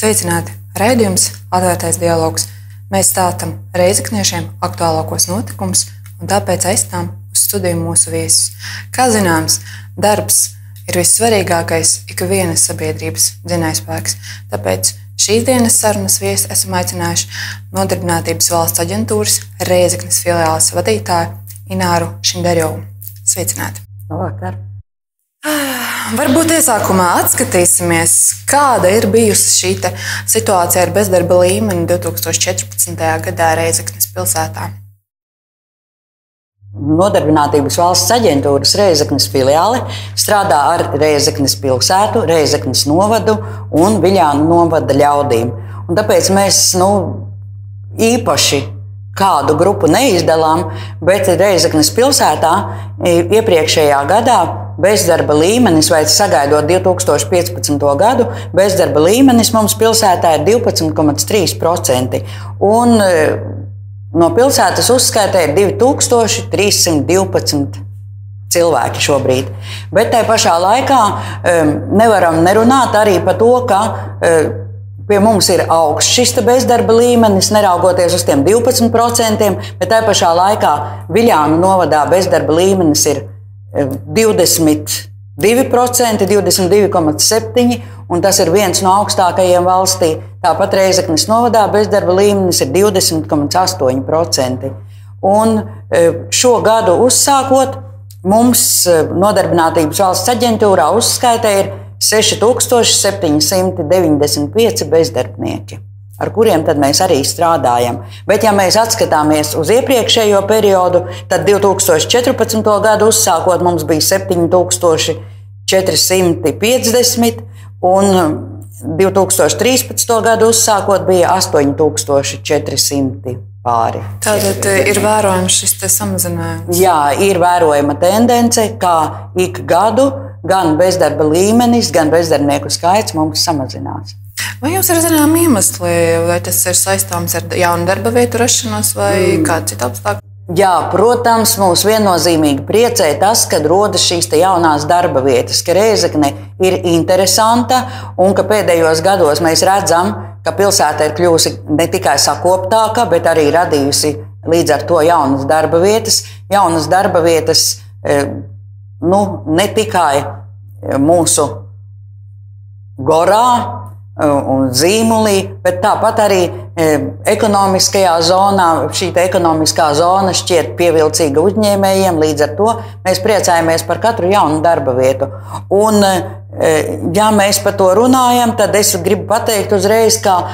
Sveicināti! Raidījums Atvērtais dialogs. Mēs stāstam reizekniešiem aktuālākos notikumus, un tāpēc aicinām uz studiju mūsu viesus. Kā zināms, darbs ir vissvarīgākais ikvienas sabiedrības dzinējspēks. Tāpēc šīs dienas sarunas viesi esam aicinājuši Nodarbinātības valsts aģentūras Rēzeknes filiāles vadītāju Ināru Šinderjovu. Sveicināti! Labvakar! Varbūt iesākumā atskatīsimies, kāda ir bijusi šī situācija ar bezdarba līmeni 2014. gadā Rēzeknes pilsētā. Nodarbinātības valsts aģentūras Rēzeknes filiāle strādā ar Rēzeknes pilsētu, Rēzeknes novadu un Viļānu novada ļaudīm. Un tāpēc mēs īpaši kādu grupu neizdalām, bet Rēzeknes pilsētā iepriekšējā gadā bezdarba līmenis, vai sagaidot 2015. gadu, bezdarba līmenis mums pilsētā ir 12,3%. Un no pilsētas uzskaitē ir 2312 cilvēki šobrīd. Bet tajā pašā laikā nevaram nerunāt arī par to, ka pie mums ir augsts šis bezdarba līmenis, neraugoties uz tiem 12%, bet tajā pašā laikā Viļānu novadā bezdarba līmenis ir 22%, 22,7%, un tas ir viens no augstākajiem valstī. Tāpat Rēzeknes novadā bezdarba līmenis ir 20,8%. Un šo gadu uzsākot, mums Nodarbinātības valsts aģentūrā uzskaitē ir 6795 bezdarbnieki, ar kuriem tad mēs arī strādājam. Bet, ja mēs atskatāmies uz iepriekšējo periodu, tad 2014. gadu uzsākot mums bija 7450, un 2013. gadu uzsākot bija 8400 pāri. Tātad ir vērojams šis samazinājums? Jā, ir vērojama tendence, kā ik gadu gan bezdarba līmenis, gan bezdarbnieku skaits mums samazinās. Vai jums ir zināmi iemesli, vai tas ir saistāms ar jaunu darba vietu rašanos vai kādu citu apstākļu? Jā, protams, mūs viennozīmīgi priecē tas, kad rodas šīs jaunās darba vietas, ka Rēzekne ir interesanta un ka pēdējos gados mēs redzam, ka pilsēta ir kļuvusi ne tikai sakoptāka, bet arī radījusi līdz ar to jaunas darba vietas. Jaunas darba vietas ne tikai mūsu gorā un Zīmulī, bet tāpat arī ekonomiskajā zonā. Šī ekonomiskā zona šķiet pievilcīga uzņēmējiem, līdz ar to mēs priecājamies par katru jaunu darba vietu. Un, ja mēs par to runājam, tad es gribu pateikt uzreiz, ka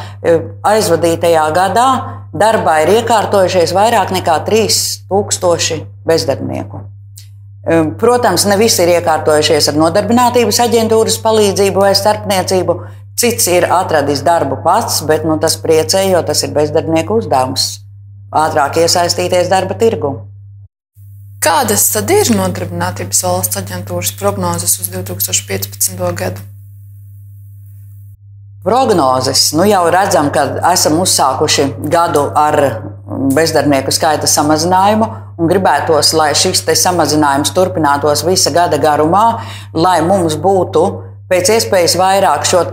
aizvadītajā gadā darbā ir iekārtojušies vairāk nekā 3000 bezdarbnieku. Protams, ne visi ir iekārtojušies ar Nodarbinātības aģentūras palīdzību vai starpniecību. Cits ir atradis darbu pats, bet tas priecē, jo tas ir bezdarbnieku uzdevums ātrāk iesaistīties darba tirgu. Kādas tad ir Nodarbinātības valsts aģentūras prognozes uz 2015. gadu? Prognozes. Jau redzam, ka esam uzsākuši gadu ar bezdarbnieku skaita samazinājumu un gribētos, lai šis samazinājums turpinātos visa gada garumā, lai mums būtu pēc iespējas vairāk šo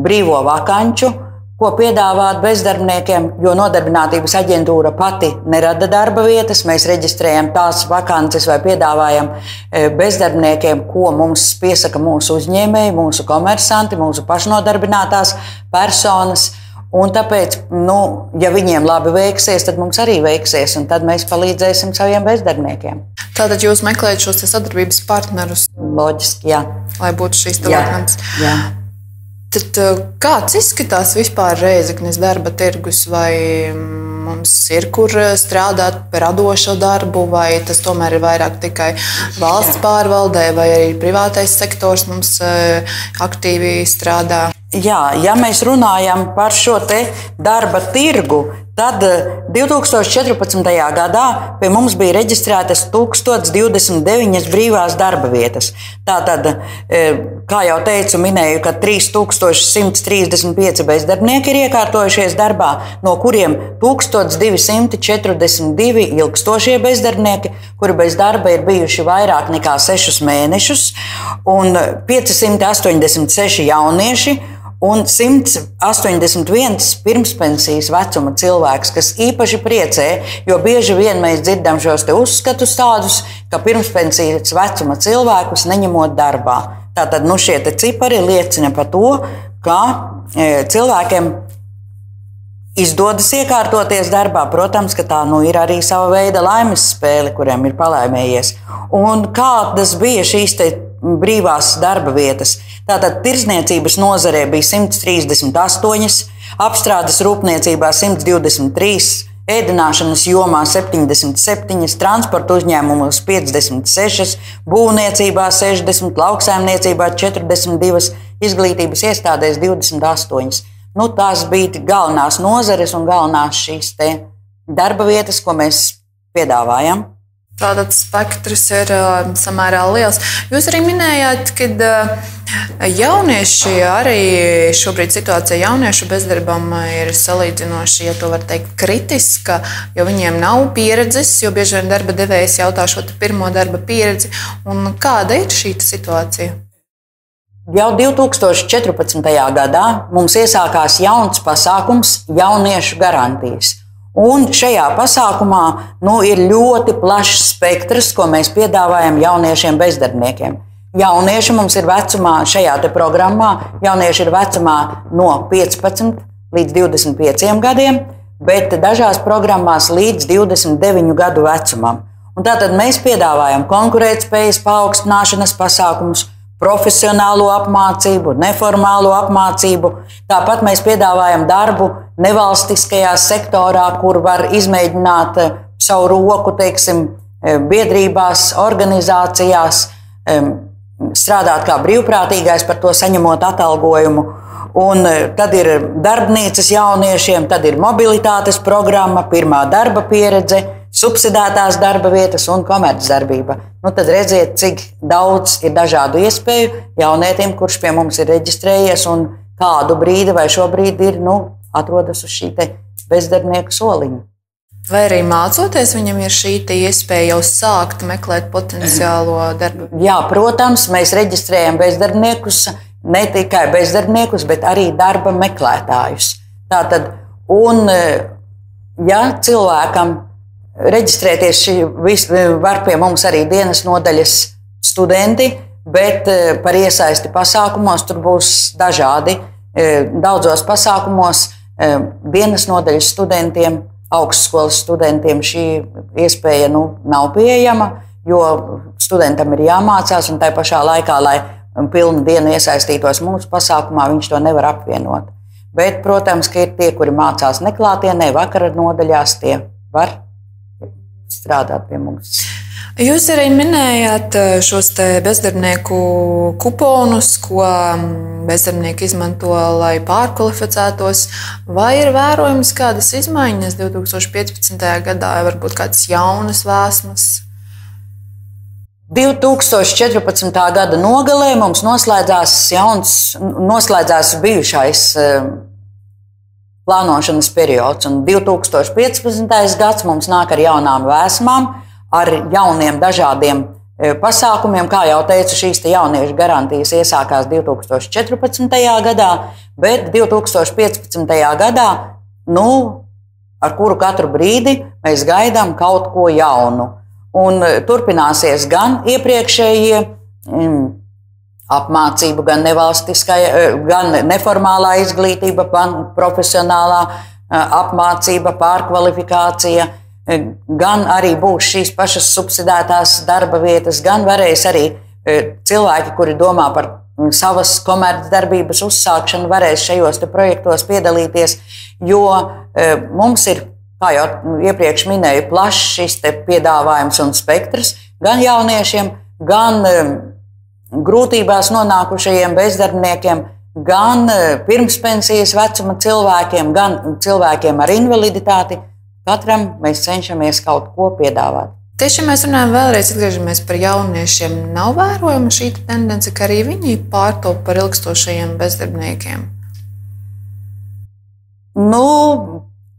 brīvo vakanču, ko piedāvāt bezdarbniekiem, jo Nodarbinātības aģentūra pati nerada darba vietas. Mēs reģistrējam tās vakances vai piedāvājam bezdarbniekiem, ko mums piesaka mūsu uzņēmēji, mūsu komersanti, mūsu pašnodarbinātās personas. Un tāpēc, ja viņiem labi veiksies, tad mums arī veiksies, un tad mēs palīdzēsim saviem bezdarbniekiem. Tātad jūs meklējat šos sadarbības partnerus? Loģiski, jā. Lai būtu šīs vakants. Jā. Tad kāds izskatās vispār Rēzeknes darba tirgus? Vai mums ir kur strādāt par radošo darbu, vai tas tomēr ir vairāk tikai valsts pārvaldē, vai arī privātais sektors mums aktīvi strādā? Jā, ja mēs runājam par šo darba tirgu, tad 2014. gadā pie mums bija reģistrētas 1029 brīvās darba vietas. Tātad, kā jau teicu, minēju, ka 3135 bezdarbnieki ir iekārtojušies darbā, no kuriem 1242 ilgstošie bezdarbnieki, kuri bez darba ir bijuši vairāk nekā 6 mēnešus, un 586 jaunieši. un 181 pirmspensijas vecuma cilvēks, kas īpaši priecē, jo bieži vien mēs dzirdam šos te uzskatus tādus, ka pirmspensijas vecuma cilvēkus neņemot darbā. Tātad šie te cipari liecina par to, ka cilvēkiem izdodas iekārtoties darbā. Protams, ka tā ir arī sava veida laimes spēle, kuriem ir palaimējies. Un kādas bija šīs te brīvās darba vietas? Tātad tirdzniecības nozarē bija 138, apstrādes rūpniecībā 123, ēdināšanas jomā 77, transporta uzņēmumos 56, būvniecībā 60, lauksaimniecībā 42, izglītības iestādēs 28. Tās bija galvenās nozares un galvenās šīs te darba vietas, ko mēs piedāvājam. Tātad spektrs ir samērā liels. Jūs arī minējāt, ka jaunieši arī šobrīd situācija jauniešu bezdarbam ir salīdzinoši, ja to var teikt, kritiska, jo viņiem nav pieredzes, jo bieži vien darba devējs jautā šo pirmo darba pieredzi. Un kāda ir šī situācija? Jau 2014. gadā mums iesākās jauns pasākums jauniešu garantijas. Un šajā pasākumā ir ļoti plašs spektrs, ko mēs piedāvājam jauniešiem bezdarbniekiem. Jaunieši mums ir vecumā šajā te programmā, jaunieši ir vecumā no 15 līdz 25 gadiem, bet dažās programmās līdz 29 gadu vecumam. Un tātad mēs piedāvājam konkurētspējas paaugstināšanas pasākumus, profesionālo apmācību, neformālo apmācību. Tāpat mēs piedāvājam darbu nevalstiskajā sektorā, kur var izmēģināt savu roku, teiksim, biedrībās, organizācijās, strādāt kā brīvprātīgais, par to saņemot atalgojumu. Un tad ir darbnīcas jauniešiem, tad ir mobilitātes programma, pirmā darba pieredze, subsidētās darba vietas un komercdarbība. Tad redziet, cik daudz ir dažādu iespēju jaunietim, kurš pie mums ir reģistrējies un kādu brīdi vai šobrīd ir, atrodas uz šī te bezdarbnieku soliņa. Vai arī mācoties, viņam ir šī iespēja jau sākt meklēt potenciālo darbu? Jā, protams, mēs reģistrējam bezdarbniekus, ne tikai bezdarbniekus, bet arī darba meklētājus. Tātad, un ja cilvēkam reģistrēties var pie mums arī dienas nodaļas studenti, bet par iesaisti pasākumos tur būs dažādi. Daudzos pasākumos dienas nodaļas studentiem, augstskolas studentiem šī iespēja nav pieejama, jo studentam ir jāmācās un tai pašā laikā, lai pilnu dienu iesaistītos mūsu pasākumā, viņš to nevar apvienot. Bet, protams, ka ir tie, kuri mācās neklātienē, vakara nodaļās, tie var strādāt pie mums. Jūs arī minējāt šos te bezdarbnieku kuponus, ko bezdarbnieki izmanto, lai pārkvalificētos. Vai ir vērojams kādas izmaiņas 2015. gadā, vai varbūt kādas jaunas vēsmas? 2014. gada nogalē mums noslēdzās bijušais plānošanas periods, un 2015. gads mums nāk ar jaunām vēsmām, ar jauniem dažādiem pasākumiem. Kā jau teicu, šīs jauniešu garantijas iesākās 2014. gadā, bet 2015. gadā, ar kuru katru brīdi mēs gaidām kaut ko jaunu. Un turpināsies gan iepriekšējie apmācība, gan nevalstiskā, gan neformālā izglītība, gan profesionālā apmācība, pārkvalifikācija, gan arī būs šīs pašas subsidētās darba vietas, gan varēs arī cilvēki, kuri domā par savas komercdarbības uzsākšanu, varēs šajos projektos piedalīties, jo mums ir, kā jau iepriekš minēju, plašs šis piedāvājums un spektrs gan jauniešiem, gan grūtībās nonākušajiem bezdarbniekiem, gan pirmspensijas vecuma cilvēkiem, gan cilvēkiem ar invaliditāti. Katram mēs cenšamies kaut ko piedāvāt. Tieši mēs runājam vēlreiz, atgriežamies par jauniešiem. Nav vērojama šī tendence, ka arī viņi pārtop par ilgstošajiem bezdarbniekiem?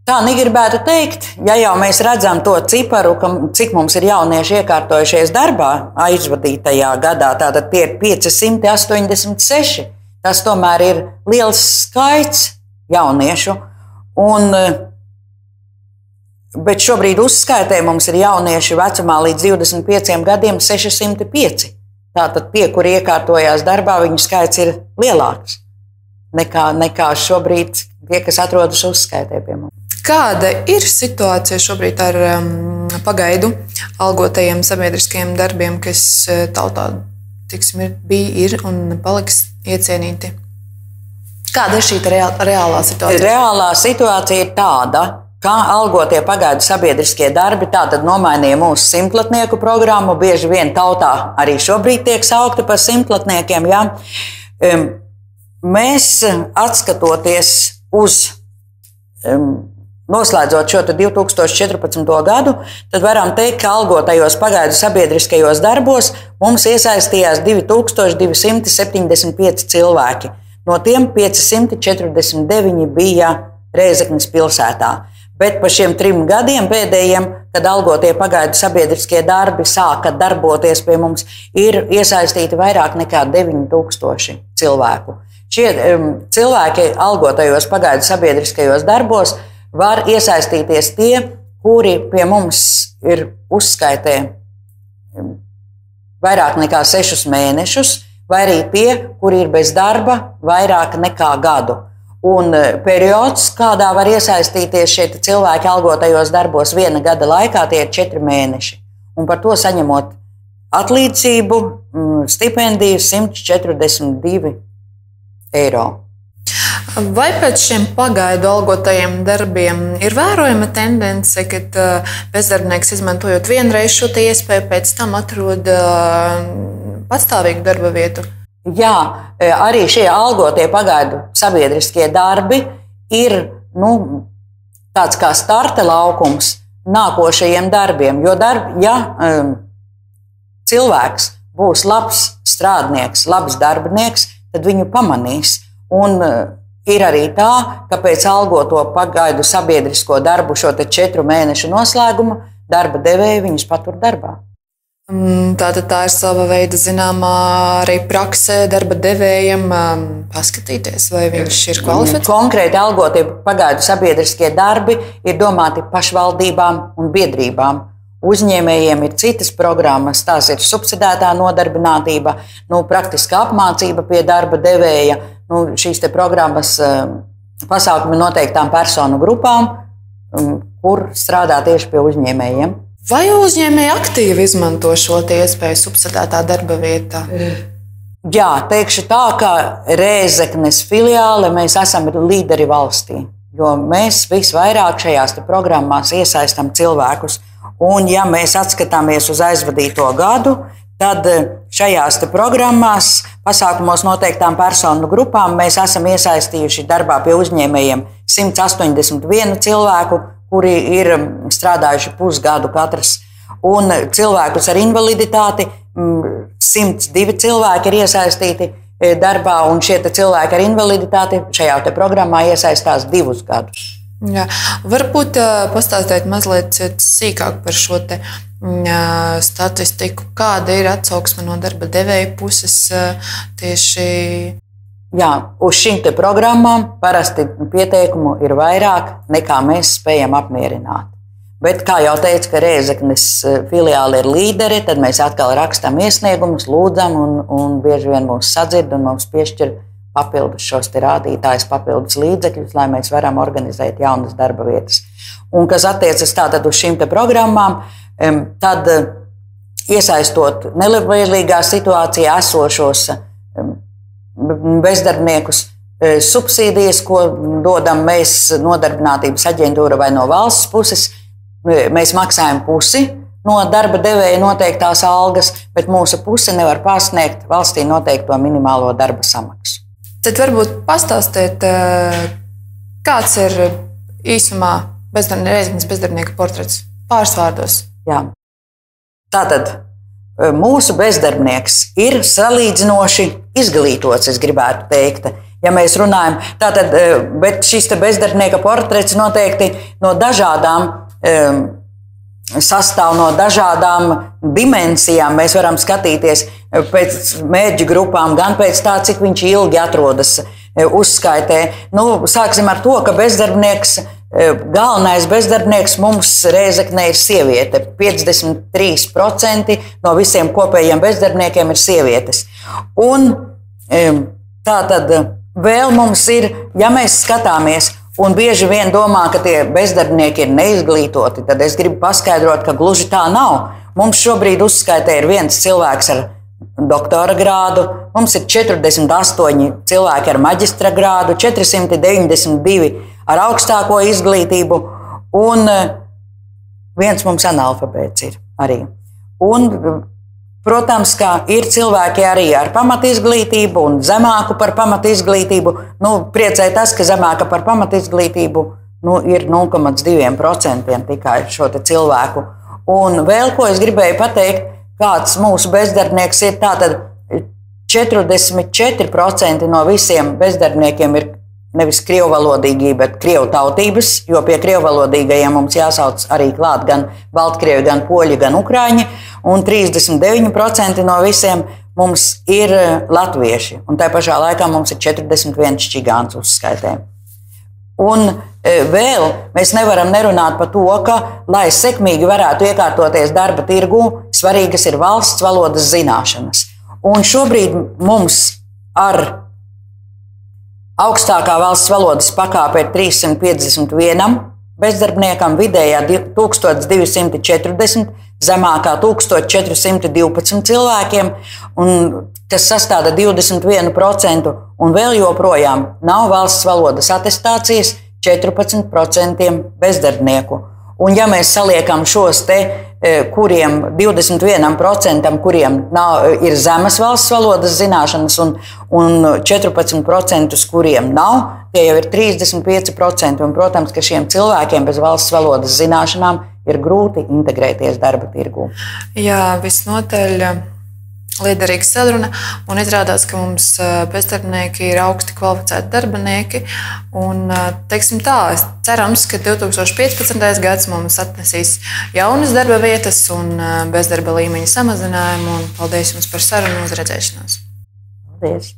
Tā negribētu teikt, ja jau mēs redzam to ciparu, cik mums ir jaunieši iekārtojušies darbā aizvadītajā gadā, tātad tie ir 586. tas tomēr ir liels skaits jauniešu. Bet šobrīd uzskaitē mums ir jaunieši vecumā līdz 25 gadiem 605. Tātad tie, kuri iekārtojās darbā, viņu skaits ir lielāks nekā šobrīd tie, kas atrodas uzskaitē pie mums. Kāda ir situācija šobrīd ar pagaidu algotajiem sabiedriskajiem darbiem, kas tautā ir un paliks iecienīti? Kāda ir šī reālā situācija? Reālā situācija ir tāda, ka algotie pagaidu sabiedriskie darbi tātad nomainīja mūsu simtlatnieku programmu. Bieži vien tautā arī šobrīd tiek saukti par simtlatniekiem. Ja? Mēs, atskatoties uz noslēdzot šo 2014. gadu, tad varam teikt, ka algotajos pagaidu sabiedriskajos darbos mums iesaistījās 2275 cilvēki. No tiem 549 bija Rēzeknes pilsētā. Bet pa šiem 3 gadiem pēdējiem, kad algotie pagaidu sabiedriskie darbi sāka darboties pie mums, ir iesaistīti vairāk nekā 9000 cilvēku. Šie cilvēki algotajos pagaidu sabiedriskajos darbos var iesaistīties tie, kuri pie mums ir uzskaitē vairāk nekā 6 mēnešus, vai arī tie, kuri ir bez darba vairāk nekā gadu. Un periods, kādā var iesaistīties šie cilvēki algotajos darbos 1 gada laikā, tie ir 4 mēneši. Un par to saņemot atlīdzību, stipendiju 142 eiro. Vai pēc šiem pagaidu algotajiem darbiem ir vērojama tendence, kad bezdarbnieks izmantojot vienreiz šo iespēju, pēc tam atrod patstāvīgu darba vietu? Jā, arī šie algotie pagaidu sabiedriskie darbi ir tāds kā starta laukums nākošajiem darbiem. Jo cilvēks būs labs strādnieks, labs darbinieks, tad viņu pamanīs. Un ir arī tā, ka pēc algoto pagaidu sabiedrisko darbu šo 4 mēnešu noslēgumu darba devēji viņus patur darbā. Tātad tā ir sava veida zināmā arī prakse darba devējiem paskatīties, vai viņš ir kvalificēts. Konkrēti algotie pagaidu sabiedriskie darbi ir domāti pašvaldībām un biedrībām. Uzņēmējiem ir citas programmas, tās ir subsidētā nodarbinātība, praktiskā apmācība pie darba devēja, šīs programmas pasākumi noteiktām personu grupām, kur strādā tieši pie uzņēmējiem. Vai uzņēmēji aktīvi izmanto šo iespēju subsidētā darba vietā? Jā, teikšu tā, ka Rēzeknes filiāle mēs esam līderi valstī, jo mēs visvairāk šajās programmās iesaistam cilvēkus. Un, ja mēs atskatāmies uz aizvadīto gadu, tad šajās programmās, pasākumos noteiktām personu grupām mēs esam iesaistījuši darbā pie uzņēmējiem 181 cilvēku, kuri ir strādājuši pusgadu katrs, un cilvēkus ar invaliditāti 102 cilvēki ir iesaistīti darbā, un šie cilvēki ar invaliditāti šajā programmā iesaistās 2 gadus. Jā. Varbūt pastāstīt mazliet sīkāk par šo statistiku, kāda ir atsauksme no darba devēja puses tieši. Jā, uz šīm programmām parasti pieteikumu ir vairāk nekā mēs spējam apmierināt. Bet, kā jau teicu, ka Rēzeknes filiāle ir līderi, tad mēs atkal rakstam iesniegumus, lūdzam un bieži vien mūs sadzird un mums piešķir papildus šos rādītājus, papildus līdzekļus, lai mēs varam organizēt jaunas darba vietas. Un, kas attiecas tātad uz šīm programmām, tad iesaistot nelabvēlīgā situācijā esošos bezdarbniekus, subsīdijas, ko dodam mēs nodarbinātības aģentūra vai no valsts puses, mēs maksājam pusi no darba devēja noteiktās algas, bet mūsu puse nevar pārsniegt valstī noteikto minimālo darba samaksu. Tad varbūt pastāstiet, kāds ir īsumā Rēzeknes bezdarbnieka portrets pāris vārdos. Jā. Tātad mūsu bezdarbnieks ir salīdzinoši izglītots, es gribētu teikt. Ja mēs runājam, tātad, bet šis bezdarbnieka portrets noteikti no dažādām sastāv no dažādām dimensijām. Mēs varam skatīties pēc mērķu grupām, gan pēc tā, cik viņš ilgi atrodas uzskaitē. Sāksim ar to, ka galvenais bezdarbnieks mums Rēzeknē ir sieviete. 53% no visiem kopējiem bezdarbniekiem ir sievietes. Un tā tad vēl mums ir, ja mēs skatāmies, un bieži vien domā, ka tie bezdarbnieki ir neizglītoti, tad es gribu paskaidrot, ka gluži tā nav. Mums šobrīd uzskaitē ir viens cilvēks ar doktora grādu, mums ir 48 cilvēki ar maģistra grādu, 492 ar augstāko izglītību, un viens mums analfabēts ir arī. Un, protams, ka ir cilvēki arī ar pamatizglītību un zemāku par pamatizglītību. Priecē tas, ka zemāka par pamatizglītību ir 0,2% tikai šo cilvēku. Un vēl ko es gribēju pateikt, kāds mūsu bezdarbnieks ir, tātad 44% no visiem bezdarbniekiem ir nevis krievvalodīgi, bet krievu tautības, jo pie krievvalodīgajiem mums jāsauc arī klāt gan baltkrievi, gan poļi, gan ukraiņi, un 39% no visiem mums ir latvieši, un tā pašā laikā mums ir 41 čigāns uzskaitē. Un vēl mēs nevaram nerunāt par to, ka, lai sekmīgi varētu iekārtoties darba tirgū, svarīgas ir valsts valodas zināšanas. Un šobrīd mums ar augstākā valsts valodas pakāpe ir 351 bezdarbniekam, vidējā 1240, zemākā 1412 cilvēkiem, kas sastāda 21%, un vēl joprojām nav valsts valodas atestācijas 14% bezdarbnieku. Un ja mēs saliekam šos kuriem 21%, kuriem ir zemas valsts valodas zināšanas, un 14%, kuriem nav, tie jau ir 35%. Un, protams, ka šiem cilvēkiem bez valsts valodas zināšanām ir grūti integrēties darba tirgū. Jā, visnotaļ liederīga saruna, un izrādās, ka mums bezdarbnieki ir augsti kvalificēti darbinieki. Un, teiksim tā, cerams, ka 2015. gads mums atnesīs jaunas darba vietas un bezdarba līmeņa samazinājumu. Un paldies jums par sarunu, uz redzēšanos. Paldies!